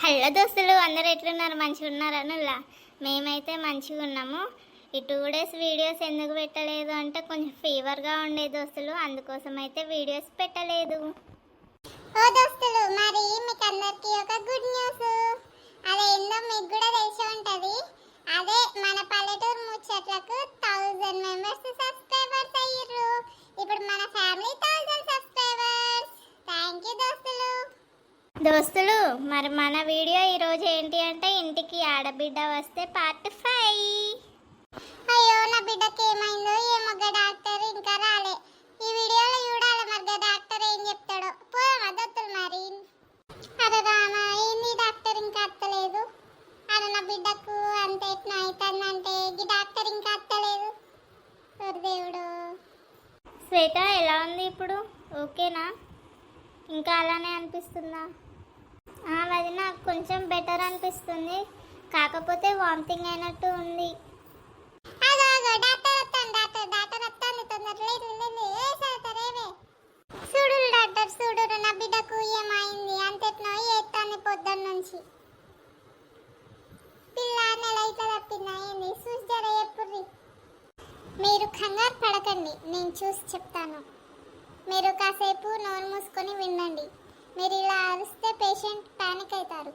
Hello దోస్తులు, అందరు ఎట్లున్నారు? మంచిగా ఉన్నారనులా? మేమైతే మంచిగా ఉన్నాము. ఈ 2 డేస్ వీడియోస్ ఎందుకు పెట్టలేదు అంటే కొంచెం ఫీవర్గా ఉండే దోస్తులు, అందుకోసం అయితే వీడియోస్ పెట్టలేదు. ఓ దోస్తులు, మరి మీకు అందరికీ ఒక గుడ్ న్యూస్. అదేందో మీకు కూడా తెలిసి ఉంటది. అదే మన పల్లెటూరు ముచ్చట్లకు 1000 మెంబర్స్ సబ్స్క్రైబర్స్ అయ్యారు. ఇప్పుడు మన ఫ్యామిలీ 1000 సబ్స్క్రైబర్స్. థ్యాంక్ యూ దోస్తులు. దోస్తులు, మరి మన వీడియో ఈరోజు ఏంటి అంటే ఇంటికి ఆడబిడ్డ వస్తే పార్ట్ 5. అయ్యో, నా బిడ్డకి ఏమైందో ఏమో, డాక్టర్ ఇంకా రాలే. ఈ వీడియోలో చూడాలి మరి డాక్టర్ ఏం చెప్తాడో. పోయామా దోస్తులు మరి? అరే రామా, ఏంది డాక్టర్ ఇంకా అత్తలేదు? అరే నా బిడ్డకు అంత ఎట్లా అవుతుందంటే ఈ డాక్టర్ ఇంకా అత్తలేదు. దేవుడు. శ్వేత ఎలా ఉంది ఇప్పుడు? ఓకేనా? ఇంకా అలానే అనిపిస్తుందా? అది నాకు కొంచెం బెటర్ అనిపిస్తుంది, కాకపోతే వామిటింగ్ అయినట్టు ఉంది. చూడు నా బిడ్డకు ఏమైంది అంతెట్నో ఏతాన్ని పొద్దున్న నుంచి. పిల్ల నెల అయితే తప్పింది. చూసి జర ఎప్పుడు. మీరు కంగారు పడకండి, నేను చూసి చెప్తాను. మీరు కాసేపు నోరు మూసుకొని వినండి. మీరు ఇలా అరిస్తే పేషెంట్ పానిక్ అవుతారు.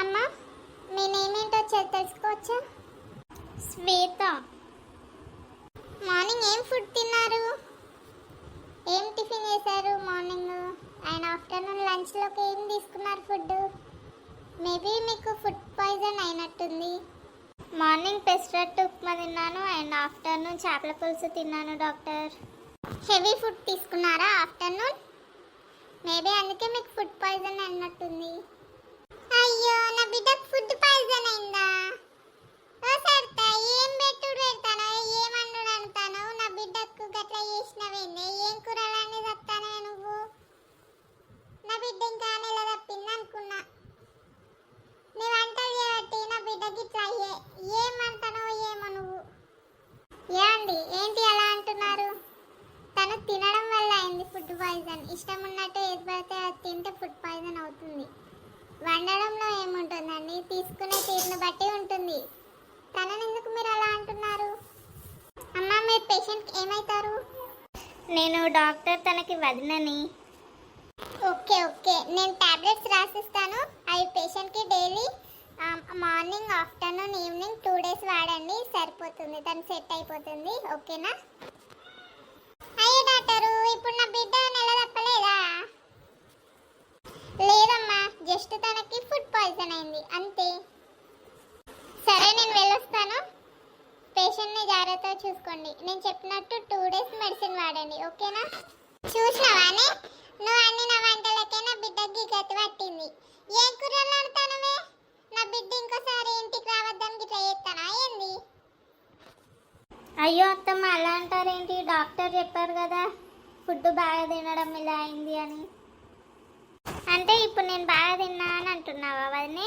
అమ్మా, మీ నేమేంటో తెలుసుకోవచ్చా? శ్వేత. మార్నింగ్ ఏం ఫుడ్ తిన్నారు? ఏం టిఫిన్ చేశారు మార్నింగ్ అండ్ ఆఫ్టర్నూన్ లంచ్లోకి ఏం తీసుకున్నారు ఫుడ్? మేబీ మీకు ఫుడ్ పాయిజన్ అయినట్టుంది. మార్నింగ్ పెసరట్టు ఉప్మా తిన్నాను అండ్ ఆఫ్టర్నూన్ చేపల పులుసు తిన్నాను డాక్టర్. హెవీ ఫుడ్ తీసుకున్నారా ఆఫ్టర్నూన్? మేబీ అందుకే మీకు ఫుడ్ పాయిజన్ అయినట్టుంది. అయ్యో, నా బిడ్డకు ఫుడ్ పాయిజన్ అయిందా? ఓ సర్త, ఏం పెట్టుడు పెడతానో ఏమన్నుడు అంటానో. నా బిడ్డకు గట్లా చేసినవేంది? ఏం కూరలన్నీ తప్పానే నువ్వు? నా బిడ్డ ఇంకా నెల తప్పింది అనుకున్నా. నీ వంటలు చేయబట్టి నా బిడ్డకి ఇట్లా ఏమంటానో ఏమో నువ్వు. ఏమండి, ఏంటి అలా అంటున్నారు? తను తినడం వల్ల అయింది ఫుడ్ పాయిజన్. ఇష్టం ఉన్నట్టు ఏది పడితే అది తింటే ఫుడ్ పాయిజన్ అవుతుంది. వండడంలో ఏముంటుందండి, తీసుకునే తీరును బట్టి ఉంటుంది. తనని ఎందుకు మీరు అలా అంటున్నారు? అమ్మ, మీరు పేషెంట్కి ఏమవుతారు? నేను డాక్టర్, తనకి వదినని. ఓకే, నేను టాబ్లెట్స్ రాసిస్తాను. అవి పేషెంట్కి daily morning, afternoon, evening 2 days వాడండి, సరిపోతుంది. తను సెట్ అయిపోతుంది. ఓకేనా? అయ్యో డాక్టరు, ఇప్పుడు నా బిడ్డ నెల తప్పలేదా? లేదమ్మా, జస్ట్ తనకి ఫుడ్ పాయిజన్ అయింది అంతే. సరే, నేను వెళ్ళొస్తాను. పేషెంట్ని జాగ్రత్తగా చూసుకోండి. నేను చెప్పినట్టు 2 డేస్ మెడిసిన్ వాడండి. ఓకేనా? చూసినావానే, నువ్వు అన్ని నా వంటలకే నా బిడ్డకి గతి పట్టింది. ఏం కూరలు ఆడుతానవే? నా బిడ్డ ఇంకోసారి ఇంటికి రావద్దని గిట్లా చేస్తానా ఏంది? అయ్యో అత్తమ్మ, అలా అంటారేంటి? డాక్టర్ చెప్పారు కదా ఫుడ్ బాగా తినడం ఇలా అయింది అని. అంటే ఇప్పుడు నేను బాగా తిన్నా అని అంటున్నావా వదినే?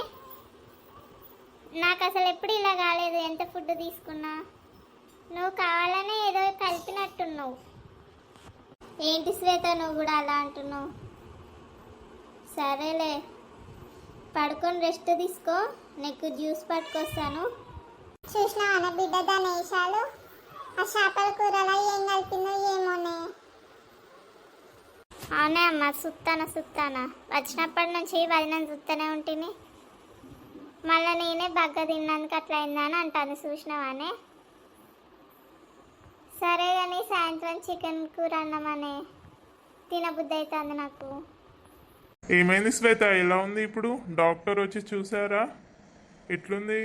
నాకు అసలు ఎప్పుడు ఇలా కాలేదు, ఎంత ఫుడ్ తీసుకున్నా. నువ్వు కావాలనే ఏదో కలిపినట్టున్నావు. ఏంటి శ్వేత, నువ్వు కూడా అలా అంటున్నావు? సరేలే, పడుకొని రెస్ట్ తీసుకో. నీకు జ్యూస్ పట్టుకొస్తాను. చూసినావా బిడ్డ దాని వేషాలు? ఆ చేపల కూరలో ఏం కలిపిందో ఏమోనే. అవునే అమ్మ, సుత్తానా వచ్చినప్పటి నుంచి వదిన చూస్తూనే ఉంటుంది. మళ్ళీ నేనే బగ్గ తిన్నందుకు అట్లా అయిందని అంటాను. చూసినావానే? సరే కానీ సాయంత్రం చికెన్ కూర అన్నమనే తినబుద్ధి అవుతుంది నాకు. ఏమైంది శ్వేత, ఎలా ఉంది ఇప్పుడు? డాక్టర్ వచ్చి చూసారా? ఎట్లుంది?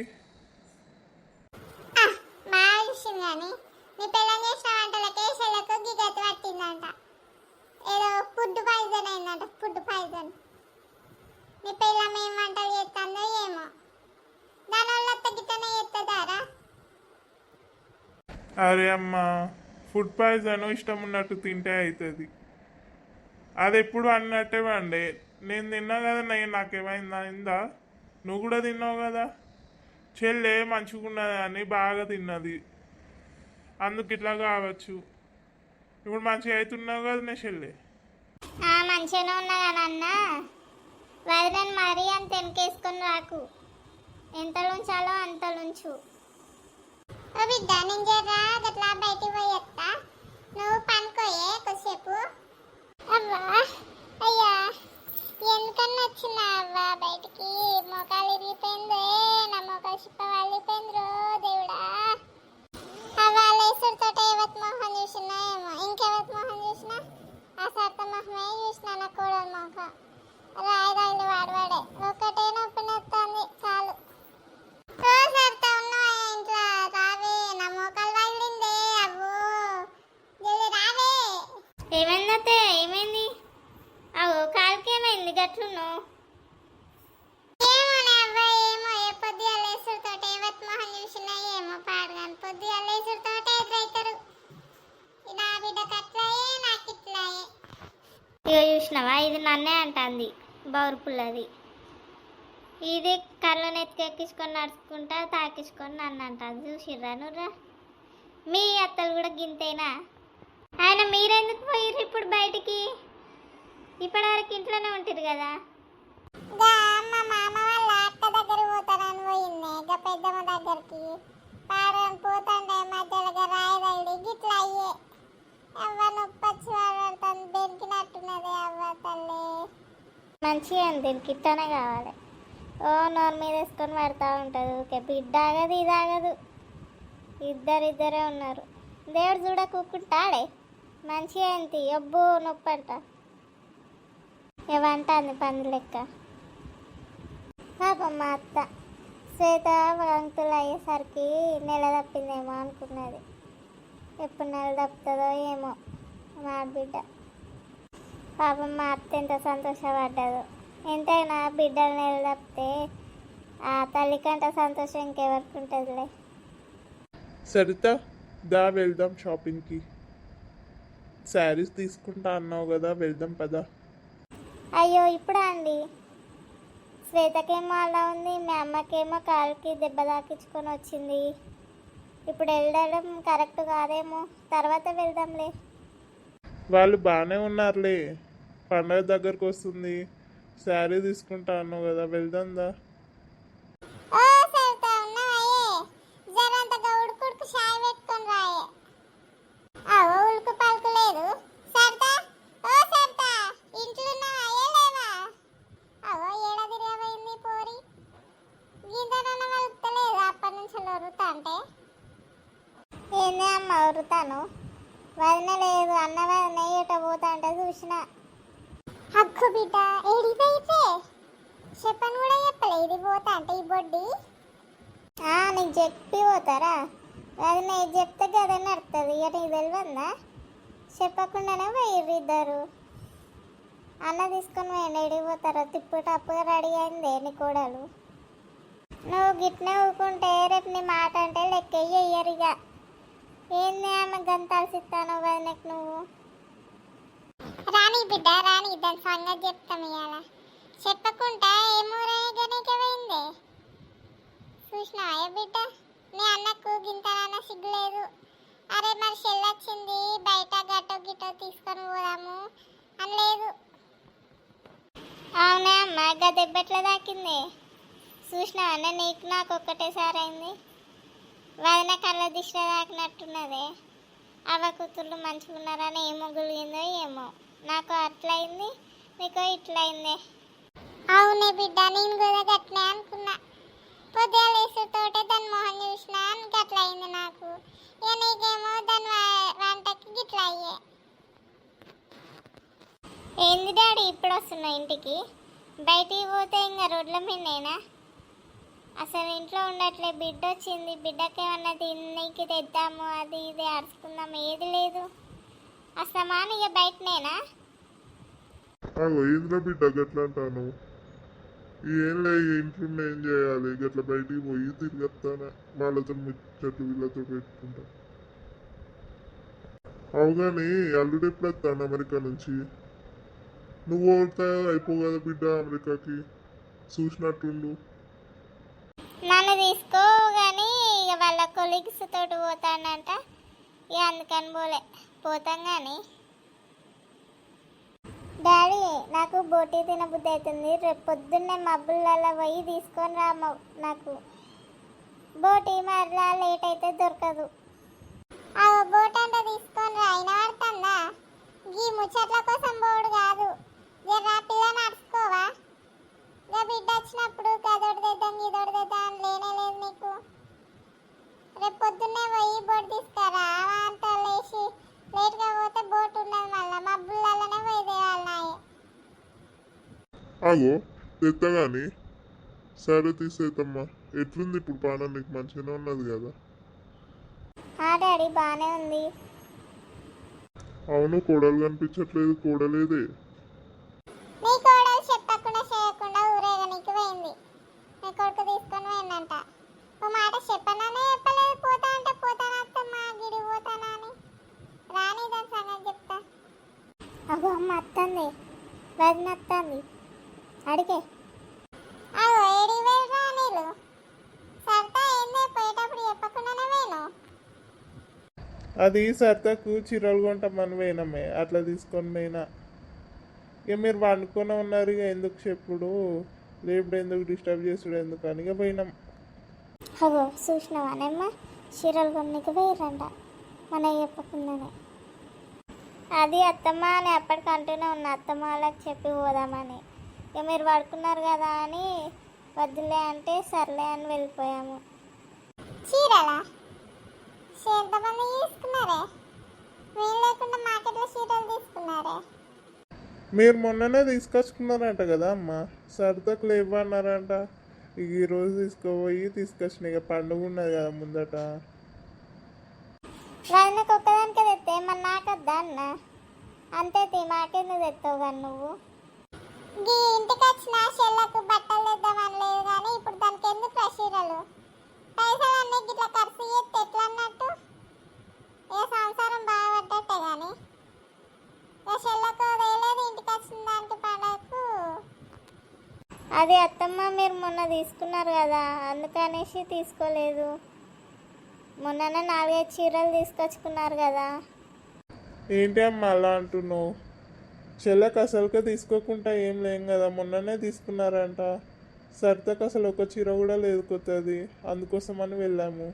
బాగా చూసింది కానీ నీ పిల్లని చేసిన వంటలకే చెల్లకు గిగతి పట్టిందంట. ఏదో ఫుడ్ పాయిజన్ అయిందంట. Food poison. నీ పిల్లం ఏం వంటలు చేస్తుందో ఏమో. దానివల్ల తగ్గితేనే చేస్తుందారా? అరే అమ్మా, ఫుడ్ పాయిజన్ ఇష్టం ఉన్నట్టు తింటే అవుతుంది. అది ఎప్పుడు అన్నట్టే వండే. నేను తిన్నా కదా, నాకేమైందా? నువ్వు కూడా తిన్నావు కదా. చెల్లె మంచిగున్నది అని బాగా తిన్నది, అందుకు ఇట్లా కావచ్చు. ఇప్పుడు మంచిగా అవుతున్నావు కదా నే చెల్లె. మంచిగానే ఉన్నా కానీ అన్న వదిన మరీ అంత వెనకేసి పడకు, ఎంతలుంచాలో అంతలుంచు. ఓ బిడ్డ నేను జరా గట్లా బయటికి పోయేస్తా, నువ్వు పనుకోయే కొద్దిసేపు. అవ్వా అయ్యా ఎందుకన్నా వచ్చినా అవ్వా బయటికి, మోకాలు ఇరిగిపోయిందే, నా మోకాలు చిప్ప వాళ్ళిపోయిందిరో దేవుడా. అవ్వా లేసుడితోట ఎవత్ మొహం చూసినా ఏమో, ఇంకెవత్ మొహం చూసినా ఆ సర్త మొహమే చూసినా, నా కోడలు మొహం రాయిదాయిలు వాడవాడే ఒకటే నొప్పి నొత్తుంది కాలు. ఓ సర్త ఉన్నావా ఇంట్లో, రావే నా మోకాలు వాళ్ళిందే, అవ్వో జల్ది రావే. ఏమైందతే, ఏమైంది? అవు కాలుకి ఏమైంది గట్లున్నావు? ఏమోనే అవ్వ ఏమో, ఏ పొద్దుగా లేసుడితోట ఎవత్ మొహం చూసినా ఏమో పాడగాను, పొద్దుగా లేసుడితోట ఎదురైతారు. నా బిడ్డకు అట్లాయే నాకు ఇట్లాయే. ఇక చూసినావా, ఇది నన్నే అంటుంది బౌరు పుల్లది. ఇది కళ్ళు నెత్తికెక్కించుకొని నడుచుకుంటా తాకించుకొని నన్ను అంటుంది. చూసిర్రా నువ్వురా, మీ అత్తలు కూడా గింతేనా? ఆయన మీరెందుకు పోయిర్రు ఇప్పుడు బయటికి? ఇప్పటివరకు ఇంట్లోనే ఉంటారు కదా. గా మా మామ వాళ్ళ అక్క దగ్గర పోతానని పోయింది, గా పెద్దమ్మ దగ్గరికి పాడని పోతాండే మధ్యలో రాయదల్లి గిట్లా అయ్యే. అవ్వ నొప్పి వచ్చి వాడుతుంది, బెరికినట్టున్నది అవ్వ తల్లి. మంచిగా దీనికి ఇట్టనే కావాలి. ఓ నోరు మీద వేసుకొని పడతా ఉంటుంది. ఓకే, బిడ్డ ఆగదు ఇది ఆగదు, ఇద్దరే ఉన్నారు. దేవుడు చూడ కూకుంటాడే మంచిగా ఏంటి అబ్బో నొప్పి అంట. ఏమంటుంది పంది లెక్క. పాపం మా అత్త శ్వేత వంతులు అయ్యేసరికి నెల తప్పిందేమో అనుకున్నది. ఎప్పుడు నెల తప్పుతుందో ఏమో మా బిడ్డ. పాపం మా అత్త ఎంత సంతోషపడ్డదో. ఎంతైనా బిడ్డలు నెల తప్పితే ఆ తల్లి కంటే సంతోషం ఇంకెవరికి ఉంటుందిలే. సరిత దా వెళ్దాం షాపింగ్కి. శారీస్ తీసుకుంటా అన్నావు కదా, వెళ్దాం పదా. అయ్యో ఇప్పుడా అండి? శ్వేతకేమో అలా ఉంది, మీ అమ్మకేమో కాలుకి దెబ్బ తాకించుకొని వచ్చింది. ఇప్పుడు వెళ్ళడం కరెక్ట్ కాదేమో, తర్వాత వెళ్దాంలే. వాళ్ళు బాగానే ఉన్నారులే, పండగ దగ్గరకు వస్తుంది, శారీ తీసుకుంటా అన్నావు కదా, వెళ్దాందా. ఓ సరిత ఉన్నావాయే, జరంతగా ఉడుకుడుకు చాయ్ పెట్టుకొని రాయే. అవో ఉడుకు పలుకు లేదు. సరిత ఓ సరిత ఇంట్లో ఉన్నావాయే లేవా? అవో ఏడాది రేవైంది పోరి, గింతనన్న వలుపుతలేదు అప్పటి నుంచి వరుతా అంటే. ఏంది అమ్మ వరుతాను? వదిన లేదు, అన్న వదిన ఎట పోతా అంటే చూసిన. హక్కు బిడ్డ ఏడిపోయితే చెప్పని కూడా చెప్పలే, ఇది పోతా అంటే ఈ బొడ్డి. నీకు చెప్పి పోతారా? వదిన ఏది చెప్తే గదే నడుతుంది. ఇక నీకు తెలియదా? చెప్పకుండానే పోయిర్రు ఇద్దరు. అన్న తీసుకొని పోయిండు, ఎడిగిపోతారో తిప్పు టప్పుగా రెడీ అయిందే నీ కోడలు. నువ్వు గిట్నే ఊకుంటే రేపు నీ మాట అంటే లెక్కయ్యరు. ఇక ఏంది ఆమె గంతాల్సిస్తాను వదినకు నువ్వు. రాణి బిడ్డ రాణి, దాని సంగతి చెప్తాం ఇవాళ. చెప్పకుండా ఏమూరయ్యగానే పోయిందే చూసినావా బిడ్డ? నీ అన్నకు గింతనన్న సిగ్గులేదు. అరే మరి చెల్లొచ్చింది, బయట గట్టో గిట్టో తీసుకొని పోదాము అని లేదు. అవునా అమ్మ, గా దెబ్బెట్లా తాకింది చూసినావా? నీకు నాకు ఒక్కటేసారి అయింది. వదిన కళ్ళ దిష్ట తాకినట్టున్నదే. అవ కూతుర్లు మంచిగా ఉన్నారని ఏమో గులిగిందో ఏమో, నాకు అట్లయింది, నీకో ఇట్లయింది. అవునే బిడ్డ, నేను కూడా గట్లే అనుకున్నా. పొద్దుగా లేసుతోటే దాని మొహం చూసినా గట్ల అయింది నాకు. ఇక నీకేమో దాని వంటకి గిట్ల అయ్యే. ఏంది డాడీ ఇప్పుడు వస్తున్నావు ఇంటికి? బయటికి పోతే ఇంకా రోడ్ల మీదేనా? అసలు ఇంట్లో ఉండట్లే. బిడ్డ వచ్చింది, బిడ్డకి ఏమన్నా తిన్నీకి తెద్దాము, అది ఇది అరుచుకుందాము, ఏది లేదు. అసలు ఇక బయటనేనా? ఏంద్రా బిడ్డ గట్లా అంటాను? ఏం లే, ఇంట్లో ఏం చేయాలి, గట్లా బయటికి పోయి తిరిగేస్తాను, వాళ్ళతో ముచ్చట్లు వీళ్ళతో పెట్టుకుంటా. అవుగాని అల్లుడు ఎప్పుడు వస్తాను అమెరికా నుంచి? నువ్వు పోతా అయిపో కదా బిడ్డ అమెరికాకి, చూసినట్టుండు. నన్ను తీసుకో కానీ ఇక వాళ్ళ కొలీగ్స్ తోటి పోతానంట. ఇక అందుకని పోలే, పోతాం కానీ డాడీ నాకు బోటీ తినబుద్ధి అవుతుంది. రేపు పొద్దున్నే మబ్బులలో పోయి తీసుకొని రా నాకు బోటీ మరలా లేట్ అయితే దొరకదు. ఆ బోట్ అంటే తీసుకొని రా. వినబడుతుందా? ఈ ముచ్చట్ల కోసం బోర్డు కాదు. జరా పిల్ల నడుచుకోవా. ఇక బిడ్డ వచ్చినప్పుడు గదోడు తెద్దాం ఇదోడు తెద్దాం అని లేనే లేదు నీకు. రేపు పొద్దున్నే పోయి బోట్ తీసుకురా. అంత లేచి లేట్గా పోతే బోట్ ఉన్నది, మళ్ళీ మబ్బులలోనే పోయి తేవాలి. అగో తెత్తగాని సరే తీసేద్దమ్మా. ఎట్లుంది ఇప్పుడు పానం? నీకు మంచిగానే ఉన్నది కదా? డాడీ బాగానే ఉంది. అవును, కోడలు కనిపించట్లేదు. కోడలేదే? నీ కోడలు చెప్పకుండా చేయకుండా ఊరేగనికి పోయింది. నీ కొడుకు తీసుకొని పోయిందంట. ఓ మాట చెప్పనానే చెప్పలేదు. పోతా అంటే పోతానత్తమ్మా, గిడి పోతానా అని. రాని దాని సంగతి చెప్తా. అగో అమ్మ అత్తంది, వదిన అత్తంది, అడిగే. అగో ఏడి వేరు నీళ్ళు. సర్తా ఏందే పోయేటప్పుడు చెప్పకుండానే వేను. అది సరదాకు చీరలు కొంటామని పోయినామే, అట్లా తీసుకొని పోయినా. ఇక మీరు వండుకొని ఉన్నారు, ఇక ఎందుకు చెప్పుడు లేపుడు ఎందుకు డిస్టర్బ్ చేసుడు ఎందుకు అని ఇక పోయినాం. అగో చూసినావానమ్మ, చీరలు కొన్నికి పోయిరంట మన చెప్పకుండానే. అది అత్తమ్మ అని అప్పటికి అంటూనే ఉన్నా, అత్తమ్మ వాళ్ళకి చెప్పి పోదామని. ఇక మీరు పడుకున్నారు కదా అని వద్దులే అంటే సర్లే అని వెళ్ళిపోయాము. చీరలా? ఎంతమంది తీసుకున్నారే? మేము లేకుండా మార్కెట్లో చీరలు తీసుకున్నారే. మీరు మొన్ననే తీసుకొచ్చుకున్నారంట కదా అమ్మ, సరదాకు లేవన్నారంట. ఇక ఈరోజు తీసుకుపోయి తీసుకొచ్చిన. ఇక పండుగ ఉన్నది కదా ముందట. వదినకు ఒక్కదానికే తెస్తే మరి నాకద్దా అన్న? అంతే మాకెందుకు తెస్తావు కానీ నువ్వు. ఈ ఇంటికి వచ్చిన చెల్లకు బట్టలు తెద్దామని లేదు కానీ ఇప్పుడు దానికి ఎందుకు చీరలు? పైసలు అన్నీ గిట్లా ఖర్చు చేస్తే ఎట్లా అన్నట్టు? ఏ సంసారం బాగా పడ్డట్టే కానీ చెల్లకు వేయలేదు. ఇంటికి వచ్చిన దానికి పండగకు అది అత్తమ్మ మీరు మొన్న తీసుకున్నారు కదా అందుకనేసి తీసుకోలేదు. మొన్ననే 4-5 చీరలు తీసుకొచ్చుకున్నారు కదా. ఏంటి అమ్మ అలా అంటున్నావు? చెల్లెకి అసలుకే తీసుకోకుండా ఏం లేం కదా, మొన్ననే తీసుకున్నారంట. సరదాకు అసలు ఒక చీర కూడా లేదు కొత్తది, అందుకోసమని వెళ్ళాము.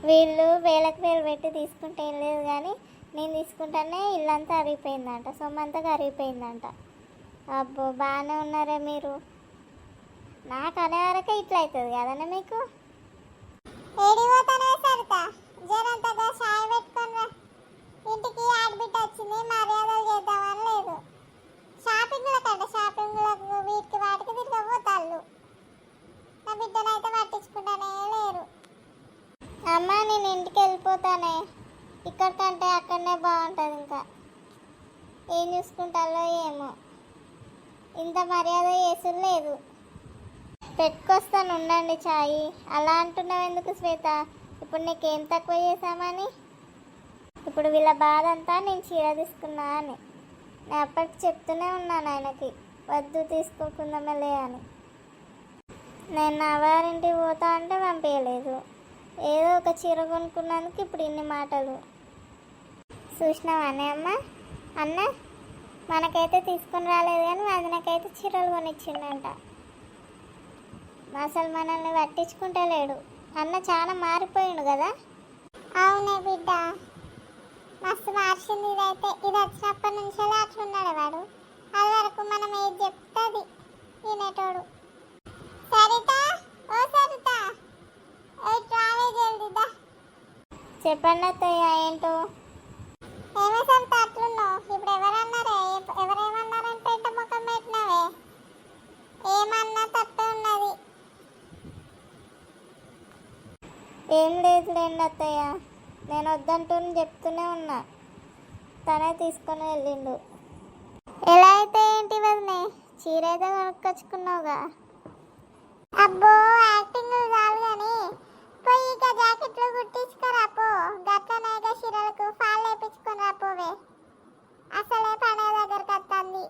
వీళ్ళు వేలకు వేలు పెట్టి తీసుకుంటే ఏం లేదు కానీ నేను తీసుకుంటానే ఇల్లంతా అరిగిపోయిందంట, సొమ్మంతా కరిగిపోయిందంట. అబ్బో బాగానే ఉన్నారే మీరు. నాకు అనే వరకే ఇట్లా అవుతుంది కదనే మీకు. ఏడిపోతానే సరితా జరంతగా చాయ్ పెట్టుకొని రా. ఇంటికి ఆడబిడ్డ వచ్చింది, మర్యాదలు చేద్దామని లేదు. షాపింగ్లకంటే షాపింగ్లకు వీటికి వాటికి తిరగబోతాళ్ళు. నా బిడ్డనైతే పట్టించుకుంటానే లేరు. అమ్మ నేను ఇంటికి వెళ్ళిపోతానే, ఇక్కడికంటే అక్కడనే బాగుంటుంది. ఇంకా ఏం చూసుకుంటాలో ఏమో, ఇంత మర్యాద చేసుడు లేదు. పెట్టుకొస్తాను ఉండండి చాయ్. అలా అంటున్నావు ఎందుకు శ్వేత? ఇప్పుడు నీకేం తక్కువ చేశామని? ఇప్పుడు వీళ్ళ బాధ అంతా నేను చీర తీసుకున్నా అని. నేను అప్పటికి చెప్తూనే ఉన్నాను ఆయనకి, వద్దు తీసుకోకుందామలే అని. నేను నా వారింటికి పోతా అంటే పంపించలేదు. ఏదో ఒక చీర కొనుక్కున్నందుకు ఇప్పుడు ఇన్ని మాటలు. చూసినావానే అమ్మ, అన్న మనకైతే తీసుకొని రాలేదు కానీ వదినకైతే చీరలు కొనిచ్చిండంట. అసలు మనల్ని పట్టించుకుంటలేడు. అన్న చాలా మారిపోయిండు కదా. అవునే బిడ్డ, మస్తు మార్చింది. ఇదైతే ఇది వచ్చినప్పటి నుంచి అట్లున్నాడు వాడు. అది వరకు మనం ఏది చెప్తుంది వినేటోడు. సరిత, ఓ సరిత, రావే జల్దీదా. చెప్పండి అత్తయ్య ఏంటో. ఏమో సరిత అట్లున్నావు? ఇప్పుడు ఎవరన్నారే? ఎవరేమన్నారని పెద్ద ముఖం పెట్టినావే? ఏమన్నా తప్పే ఉన్నది. ఏం లేదులేండి అత్తయ్య, నేను వద్దంటూనే చెప్తూనే ఉన్నా, తనే తీసుకొని వెళ్ళిండు. ఎలా అయితే ఏంటి వదినే, చీర అయితే కొనుక్కొచ్చుకున్నావుగా. అబ్బో యాక్టింగ్ చాలు కానీ పోయి ఇక జాకెట్లు కుట్టించుకోరా పో. గట్లనేక చీరలకు ఫాల్ వేయించుకొని రాపోవే. అసలే పండుగ దగ్గరకు వస్తుంది.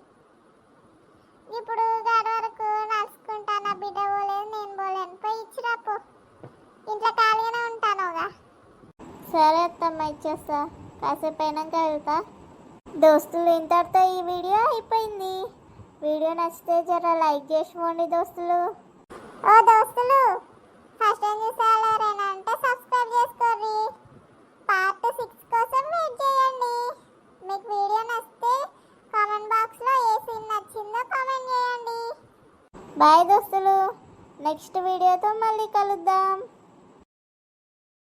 ఇప్పుడు గడి వరకు నడుచుకుంటా. నా బిడ్డ పోలేదు, నేను పోలేను. పోయి ఇచ్చిరా పో. ఇంట్లో ఖాళీగానే ఉంటానుగా. సరే అత్తమ్మ ఇచ్చేస్తా, కాసేపు అయినాక వెళ్తా. దోస్తులు ఇంతటితో ఈ వీడియో అయిపోయింది. వీడియో నచ్చితే జర లైక్ చేసుకోండి దోస్తులు. ఓ దోస్తులు, ఫస్ట్ టైం చూసే వాళ్ళు ఎవరైనా అంటే సబ్స్క్రైబ్ చేసుకోండి. పార్ట్ 6 కోసం వెయిట్ చేయండి. మీకు వీడియో నచ్చితే కామెంట్ బాక్స్లో ఏ సీన్ నచ్చిందో కామెంట్ చేయండి. బాయ్ దోస్తులు, నెక్స్ట్ వీడియోతో మళ్ళీ కలుద్దాం.